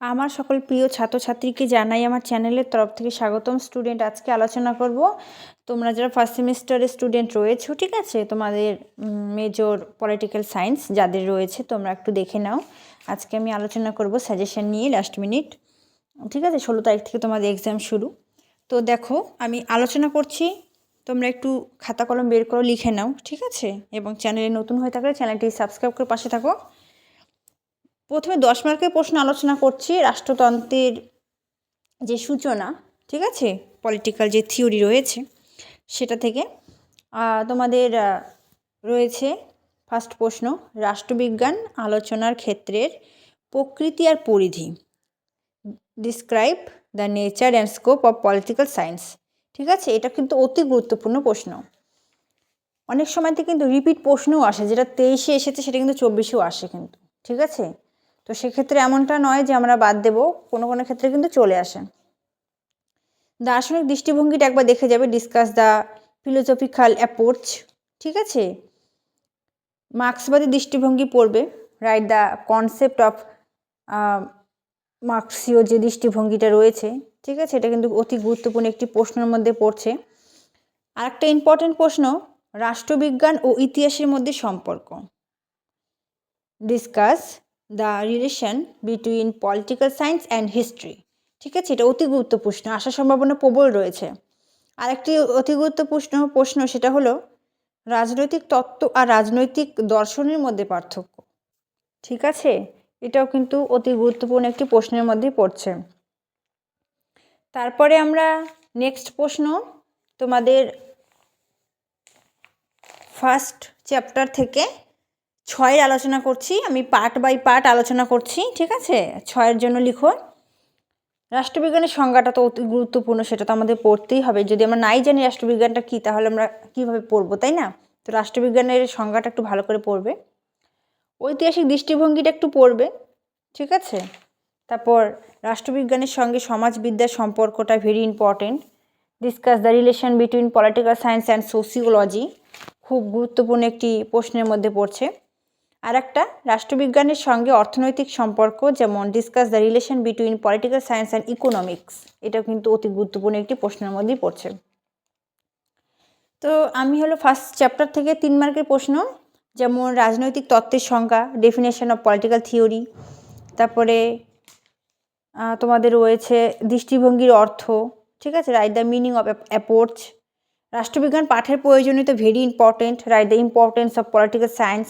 আমার সকল প্রিয় ছাত্রছাত্রীকে জানাই আমার চ্যানেলের তরফ থেকে স্বাগতম। স্টুডেন্ট, আজকে আলোচনা করব তোমরা যারা ফার্স্ট সেমিস্টারের স্টুডেন্ট রয়েছো, ঠিক আছে, তোমাদের মেজর পলিটিক্যাল সায়েন্স যাদের রয়েছে তোমরা একটু দেখে নাও। আজকে আমি আলোচনা করব সাজেশন নিয়ে লাস্ট মিনিট, ঠিক আছে। 16 তারিখ থেকে তোমাদের এক্সাম শুরু। তো দেখো, আমি আলোচনা করছি, তোমরা একটু খাতা কলম বের করো, লিখে নাও, ঠিক আছে। এবং চ্যানেলে নতুন হয়ে থাকলে চ্যানেলটি সাবস্ক্রাইব করে পাশে থাকো। প্রথমে 10 মার্কের প্রশ্ন আলোচনা করছি। রাষ্ট্রতন্ত্রের যে সূচনা, ঠিক আছে, পলিটিক্যাল যে থিওরি রয়েছে সেটা থেকে তোমাদের রয়েছে ফার্স্ট প্রশ্ন, রাষ্ট্রবিজ্ঞান আলোচনার ক্ষেত্রের প্রকৃতি আর পরিধি। Describe the nature and scope of political science, ঠিক আছে। এটা কিন্তু অতি গুরুত্বপূর্ণ প্রশ্ন। অনেক সময়তে কিন্তু রিপিট প্রশ্নও আসে, যেটা 23-এ এসেছে সেটা কিন্তু 24-এও আসে কিন্তু, ঠিক আছে। তো সেক্ষেত্রে এমনটা নয় যে আমরা বাদ দেব, কোনো কোনো ক্ষেত্রে কিন্তু চলে আসে। দার্শনিক দৃষ্টিভঙ্গিটা একবার দেখে যাবে। ডিসকাস দ্য ফিলোসফিক্যাল অ্যাপ্রোচ, ঠিক আছে। মার্ক্সবাদী দৃষ্টিভঙ্গি পড়বে। রাইট দ্য কনসেপ্ট অফ মার্ক্সীয় যে দৃষ্টিভঙ্গিটা রয়েছে, ঠিক আছে, এটা কিন্তু অতি গুরুত্বপূর্ণ একটি প্রশ্নের মধ্যে পড়ছে। আরেকটা ইম্পর্টেন্ট প্রশ্ন, রাষ্ট্রবিজ্ঞান ও ইতিহাসের মধ্যে সম্পর্ক। Discuss the relation between political science and history, ঠিক আছে। এটা অতি গুরুত্বপূর্ণ, আসার সম্ভাবনা প্রবল রয়েছে। আরেকটি অতি গুরুত্বপূর্ণ প্রশ্ন, সেটা হলো রাজনৈতিক তত্ত্ব আর রাজনৈতিক দর্শনের মধ্যে পার্থক্য, ঠিক আছে। এটাও কিন্তু অতি গুরুত্বপূর্ণ একটি প্রশ্নের মধ্যেই পড়ছে। তারপরে আমরা নেক্সট প্রশ্ন তোমাদের ফার্স্ট চ্যাপ্টার থেকে 6 আলোচনা করছি। আমি পার্ট বাই পার্ট আলোচনা করছি, ঠিক আছে। 6 জন্য লিখো। রাষ্ট্রবিজ্ঞানের সংজ্ঞাটা তো অতি গুরুত্বপূর্ণ, সেটা তো আমাদের পড়তেই হবে। যদি আমরা নাই জানি রাষ্ট্রবিজ্ঞানটা কী, তাহলে আমরা কীভাবে পড়বো, তাই না? তো রাষ্ট্রবিজ্ঞানের সংজ্ঞাটা একটু ভালো করে পড়বে। ঐতিহাসিক দৃষ্টিভঙ্গিটা একটু পড়বে, ঠিক আছে। তারপর রাষ্ট্রবিজ্ঞানের সঙ্গে সমাজবিদ্যার সম্পর্কটা very important. Discuss the relation between political science and sociology, খুব গুরুত্বপূর্ণ একটি প্রশ্নের মধ্যে পড়ছে। আর একটা রাষ্ট্রবিজ্ঞানের সঙ্গে অর্থনৈতিক সম্পর্ক, যেমন discuss the relation between political science and economics, এটাও কিন্তু অতি গুরুত্বপূর্ণ একটি প্রশ্নের মধ্যেই পড়ছে। তো আমি হলো ফার্স্ট চ্যাপ্টার থেকে 3 মার্কের প্রশ্ন, যেমন রাজনৈতিক তত্ত্বের সংজ্ঞা, ডেফিনেশন অফ পলিটিক্যাল থিওরি। তারপরে তোমাদের রয়েছে দৃষ্টিভঙ্গির অর্থ, ঠিক আছে। Write the meaning of approach. রাষ্ট্রবিজ্ঞান পাঠের প্রয়োজনীয়তা very important. Write the importance of political science,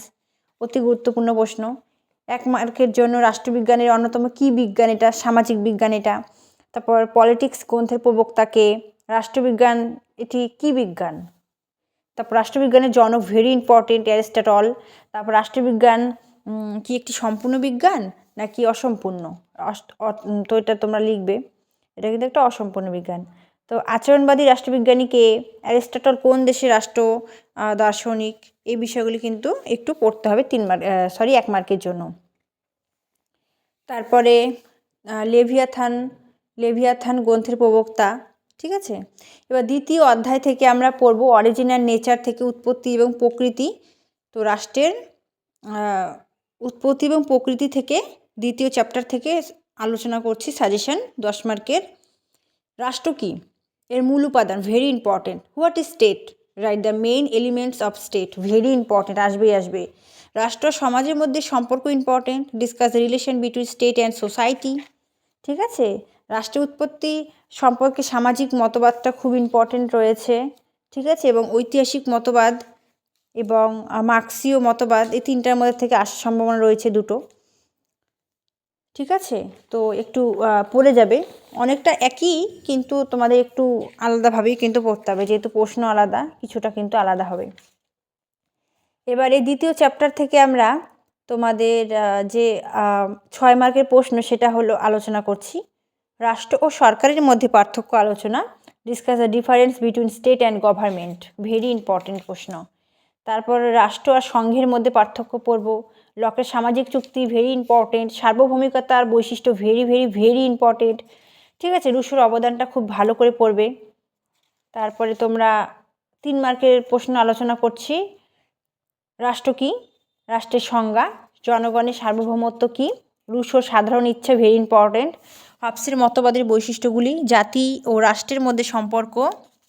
অতি গুরুত্বপূর্ণ প্রশ্ন। 1 মার্কের জন্য রাষ্ট্রবিজ্ঞানের অন্যতম কী বিজ্ঞান এটা? সামাজিক বিজ্ঞান এটা। তারপর পলিটিক্স গ্রন্থের প্রবক্তাকে। রাষ্ট্রবিজ্ঞান এটি কী বিজ্ঞান? তারপর রাষ্ট্রবিজ্ঞানের জনক ভেরি ইম্পর্টেন্ট, অ্যারিস্টটল। তারপর রাষ্ট্রবিজ্ঞান কি একটি সম্পূর্ণ বিজ্ঞান নাকি অসম্পূর্ণ? তো এটা তোমরা লিখবে, এটা কিন্তু একটা অসম্পূর্ণ বিজ্ঞান। তো আচরণবাদী রাষ্ট্রবিজ্ঞানীকে, অ্যারিস্টটল কোন দেশের রাষ্ট্র দার্শনিক, এই বিষয়গুলি কিন্তু একটু পড়তে হবে 1 মার্কের জন্য। তারপরে লেভিয়াথান গ্রন্থের প্রবক্তা, ঠিক আছে। এবার দ্বিতীয় অধ্যায় থেকে আমরা পড়ব অরিজিন অ্যান্ড নেচার থেকে উৎপত্তি এবং প্রকৃতি। তো রাষ্ট্রের উৎপত্তি এবং প্রকৃতি থেকে দ্বিতীয় চ্যাপ্টার থেকে আলোচনা করছি, সাজেশন 10 মার্কের। রাষ্ট্র কী? এর মূল উপাদান very important. What is state? Write the main elements of state, very important, আসবে। রাষ্ট্র সমাজের মধ্যে সম্পর্ক important. Discuss the relation between state and society, ঠিক আছে। রাষ্ট্রের উৎপত্তি সম্পর্কে সামাজিক মতবাদটা খুব ইম্পর্টেন্ট রয়েছে, ঠিক আছে। এবং ঐতিহাসিক মতবাদ এবং মার্ক্সীয় মতবাদ, এই 3টার মধ্যে থেকে আসার সম্ভাবনা রয়েছে 2টো, ঠিক আছে। তো একটু পড়ে যাবে, অনেকটা একই, কিন্তু তোমাদের একটু আলাদাভাবেই কিন্তু পড়তে হবে, যেহেতু প্রশ্ন আলাদা, কিছুটা কিন্তু আলাদা হবে। এবারে দ্বিতীয় চ্যাপ্টার থেকে আমরা তোমাদের যে 6 মার্কের প্রশ্ন, সেটা হলো আলোচনা করছি রাষ্ট্র ও সরকারের মধ্যে পার্থক্য আলোচনা। Discuss the difference between state and government, very important প্রশ্ন। তারপর রাষ্ট্র আর সংঘের মধ্যে পার্থক্য পড়ব। লকের সামাজিক চুক্তি, ভেরি ইম্পর্টেন্ট। সার্বভৌমিকতার বৈশিষ্ট্য, ভেরি ইম্পর্টেন্ট, ঠিক আছে। রুশোর অবদানটা খুব ভালো করে পড়বে। তারপরে তোমরা 3 মার্কের প্রশ্ন আলোচনা করছি, রাষ্ট্র কী, রাষ্ট্রের সংজ্ঞা, জনগণের সার্বভৌমত্ব কী, রুশো সাধারণ ইচ্ছা ভেরি ইম্পর্টেন্ট। হবসের মতবাদের বৈশিষ্ট্যগুলি, জাতি ও রাষ্ট্রের মধ্যে সম্পর্ক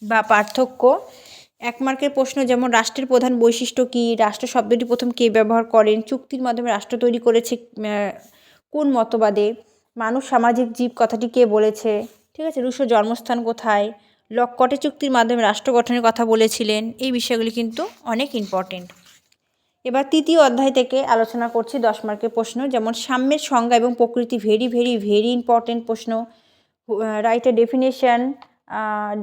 বা পার্থক্য। 1 মার্কের প্রশ্ন যেমন রাষ্ট্রের প্রধান বৈশিষ্ট্য কী, রাষ্ট্র শব্দটি প্রথম কে ব্যবহার করেন, চুক্তির মাধ্যমে রাষ্ট্র তৈরি করেছে কোন মতবাদে, মানুষ সামাজিক জীব কথাটি কে বলেছে, ঠিক আছে, রুশোর জন্মস্থান কোথায়, লকটে চুক্তির মাধ্যমে রাষ্ট্র গঠনের কথা বলেছিলেন। এই বিষয়গুলি কিন্তু অনেক ইম্পর্টেন্ট। এবার 3য় অধ্যায় থেকে আলোচনা করছি 10 মার্কের প্রশ্ন, যেমন সাম্যের সংজ্ঞা এবং প্রকৃতি ভেরি ভেরি ভেরি ইম্পর্টেন্ট প্রশ্ন। Write a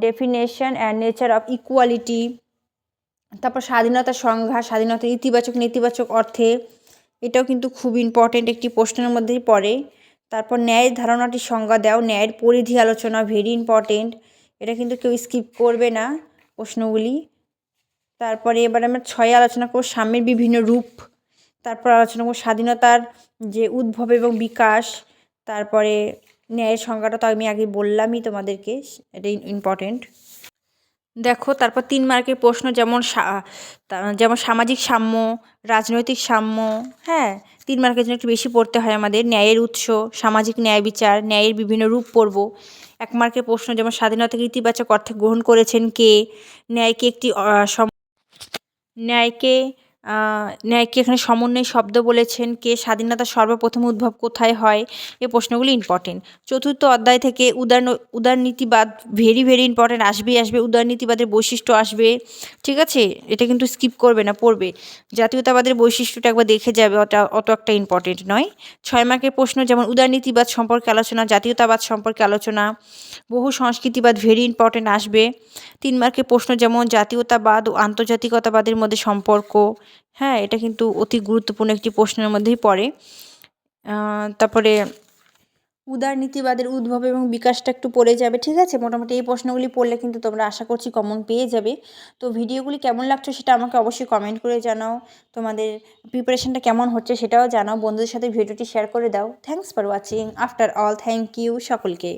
definition and nature of equality. তারপর স্বাধীনতার সংজ্ঞা, স্বাধীনতার ইতিবাচক নেতিবাচক অর্থে, এটাও কিন্তু খুব ইম্পর্টেন্ট একটি প্রশ্নের মধ্যেই পড়ে। তারপর ন্যায়ের ধারণাটির সংজ্ঞা দাও, ন্যায়ের পরিধি আলোচনা ভেরি ইম্পর্টেন্ট, এটা কিন্তু কেউ স্কিপ করবে না প্রশ্নগুলি। তারপরে এবার আমরা 6 আলোচনা করব সাম্যের বিভিন্ন রূপ। তারপর আলোচনা করব স্বাধীনতার যে উদ্ভব এবং বিকাশ। তারপরে ন্যায়ের সংজ্ঞাটা তো আমি আগে বললামই তোমাদেরকে, এটা ইম্পর্টেন্ট। দেখো তারপর 3 মার্কের প্রশ্ন যেমন সামাজিক সাম্য, রাজনৈতিক সাম্য, হ্যাঁ 3 মার্কের জন্য একটু বেশি পড়তে হয় আমাদের। ন্যায়ের উৎস, সামাজিক ন্যায় বিচার, ন্যায়ের বিভিন্ন রূপ পড়ব। 1 মার্কের প্রশ্ন যেমন স্বাধীনতাকে ইতিবাচক অর্থে গ্রহণ করেছেন কে, ন্যায়কে একটি ন্যায়কে এখানে সমন্বয় শব্দ বলেছেন কে, স্বাধীনতার সর্বপ্রথম উদ্ভব কোথায় হয়, এই প্রশ্নগুলি ইম্পর্টেন্ট। 4র্থ অধ্যায় থেকে উদারনীতিবাদ ভেরি ভেরি ইম্পর্টেন্ট, আসবে উদারনীতিবাদের বৈশিষ্ট্য আসবে, ঠিক আছে, এটা কিন্তু স্কিপ করবে না, পড়বে। জাতীয়তাবাদের বৈশিষ্ট্যটা একবার দেখে যাবে, অত একটা ইম্পর্টেন্ট নয়। 6 মার্কের প্রশ্ন যেমন উদারনীতিবাদ সম্পর্কে আলোচনা, জাতীয়তাবাদ সম্পর্কে আলোচনা, বহু সংস্কৃতিবাদ ভেরি ইম্পর্টেন্ট আসবে। 3 মার্কের প্রশ্ন যেমন জাতীয়তাবাদ ও আন্তর্জাতিকতাবাদের মধ্যে সম্পর্ক, হ্যাঁ এটা কিন্তু অতি গুরুত্বপূর্ণ একটি প্রশ্নের মধ্যেই পড়ে। তারপরে উদারনীতিবাদের উদ্ভব এবং বিকাশটা একটু পড়ে যাবে, ঠিক আছে। মোটামুটি এই প্রশ্নগুলি পড়লে কিন্তু তোমরা আশা করছি কমন পেয়ে যাবে। তো ভিডিওগুলি কেমন লাগছে সেটা আমাকে অবশ্যই কমেন্ট করে জানাও, তোমাদের প্রিপারেশনটা কেমন হচ্ছে সেটাও জানাও, বন্ধুদের সাথে ভিডিওটি শেয়ার করে দাও। Thanks for watching. After all thank you সকলকে।